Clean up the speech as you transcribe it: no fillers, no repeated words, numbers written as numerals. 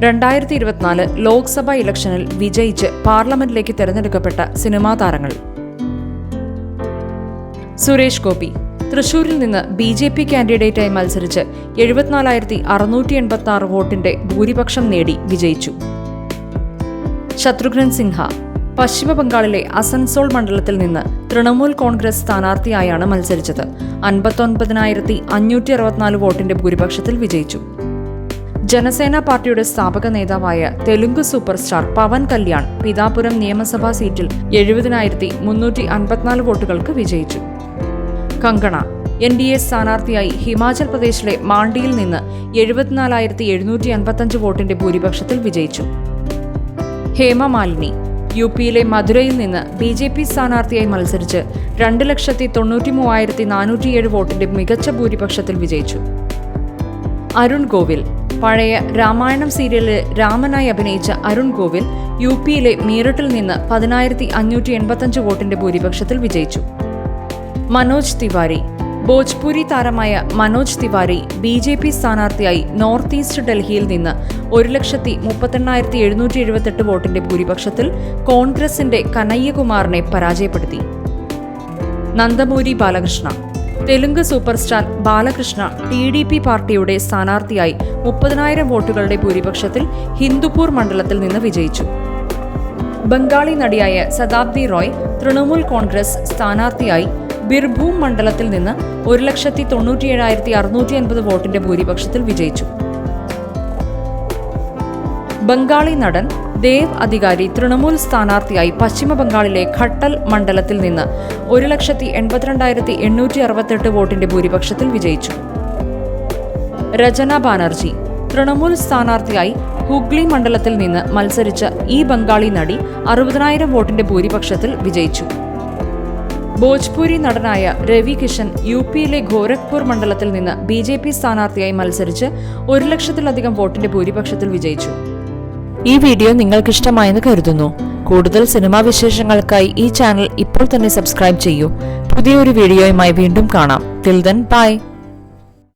2024 ലോക്സഭാ ഇലക്ഷനിൽ വിജയിച്ച് പാർലമെന്റിലേക്ക് തെരഞ്ഞെടുക്കപ്പെട്ട സിനിമാ താരങ്ങൾ. സുരേഷ് ഗോപി തൃശൂരിൽ നിന്ന് BJP കാൻഡിഡേറ്റായി മത്സരിച്ച് 74,686 വോട്ടിന്റെ ഭൂരിപക്ഷം നേടി വിജയിച്ചു. ശത്രുഘ്നൻ സിൻഹ പശ്ചിമ ബംഗാളിലെ അസൻസോൾ മണ്ഡലത്തിൽ നിന്ന് തൃണമൂൽ കോൺഗ്രസ് സ്ഥാനാർത്ഥിയായാണ് മത്സരിച്ചത്. 59,564 വോട്ടിന്റെ ഭൂരിപക്ഷത്തിൽ വിജയിച്ചു. ജനസേന പാർട്ടിയുടെ സ്ഥാപക നേതാവായ തെലുങ്ക് സൂപ്പർ സ്റ്റാർ പവൻ കല്യാൺ പിതാപുരം നിയമസഭാ സീറ്റിൽ 70,354 വോട്ടുകൾക്ക് വിജയിച്ചു. കങ്കണ NDA സ്ഥാനാർത്ഥിയായി ഹിമാചൽ പ്രദേശിലെ മാണ്ഡിയിൽ നിന്ന് 74,755 വോട്ടിന്റെ ഭൂരിപക്ഷത്തിൽ വിജയിച്ചു. ഹേമ മാലിനി UPയിലെ മധുരയിൽ നിന്ന് BJP സ്ഥാനാർത്ഥിയായി മത്സരിച്ച് 2,93,407 വോട്ടിന്റെ മികച്ച ഭൂരിപക്ഷത്തിൽ വിജയിച്ചു. അരുൺ ഗോവിൽ പഴയ രാമായണം സീരിയലിൽ രാമനായി അഭിനയിച്ച അരുൺ ഗോവിൽ UPയിലെ മീററ്റിൽ നിന്ന് 10,585 വോട്ടിന്റെ ഭൂരിപക്ഷത്തിൽ വിജയിച്ചു. മനോജ് തിവാരി ഭോജ്പുരി താരമായ മനോജ് തിവാരി BJP സ്ഥാനാർത്ഥിയായി നോർത്ത് ഈസ്റ്റ് ഡൽഹിയിൽ നിന്ന് 1,38,778 വോട്ടിന്റെ ഭൂരിപക്ഷത്തിൽ കോൺഗ്രസിന്റെ കനയ്യകുമാറിനെ പരാജയപ്പെടുത്തി. Nandamuri Balakrishna Telugu super star Balakrishna TDP പാർട്ടിയുടെ സ്ഥാനാർത്ഥിയായി 30,000 വോട്ടുകളുടെ ഭൂരിപക്ഷത്തിൽ ഹിന്ദുപൂർ മണ്ഡലത്തിൽ നിന്ന് വിജയിച്ചു. ബംഗാളി നടിയായ സദാബ്ദി റോയ് തൃണമൂൽ കോൺഗ്രസ് സ്ഥാനാർത്ഥിയായി ബിർഭൂം മണ്ഡലത്തിൽ നിന്ന് 1,97,650 വോട്ടിന്റെ ഭൂരിപക്ഷത്തിൽ വിജയിച്ചു. ബംഗാളി നടൻ ദേവ് അധികാരി തൃണമൂൽ സ്ഥാനാർത്ഥിയായി പശ്ചിമ ബംഗാളിലെ ഘട്ടൽ മണ്ഡലത്തിൽ നിന്ന് 1,82,868 വോട്ടിന്റെ ഭൂരിപക്ഷത്തിൽ വിജയിച്ചു. രചന ബാനർജി തൃണമൂൽ സ്ഥാനാർത്ഥിയായി ഹുഗ്ലി മണ്ഡലത്തിൽ നിന്ന് മത്സരിച്ച ഈ ബംഗാളി നടി 60,000 വോട്ടിന്റെ ഭൂരിപക്ഷത്തിൽ വിജയിച്ചു. ഭോജ്പുരി നടനായ രവി കിഷൻ UPയിലെ ഗോരഖ്പൂർ മണ്ഡലത്തിൽ നിന്ന് BJP സ്ഥാനാർത്ഥിയായി മത്സരിച്ച് 1,00,000-ലധികം വോട്ടിന്റെ ഭൂരിപക്ഷത്തിൽ വിജയിച്ചു. ഈ വീഡിയോ നിങ്ങൾക്ക് ഇഷ്ടമായെന്ന് കരുതുന്നു. കൂടുതൽ സിനിമാ വിശേഷങ്ങൾക്കായി ഈ ചാനൽ ഇപ്പോൾ തന്നെ സബ്സ്ക്രൈബ് ചെയ്യൂ. പുതിയൊരു വീഡിയോയുമായി വീണ്ടും കാണാം. Till then bye.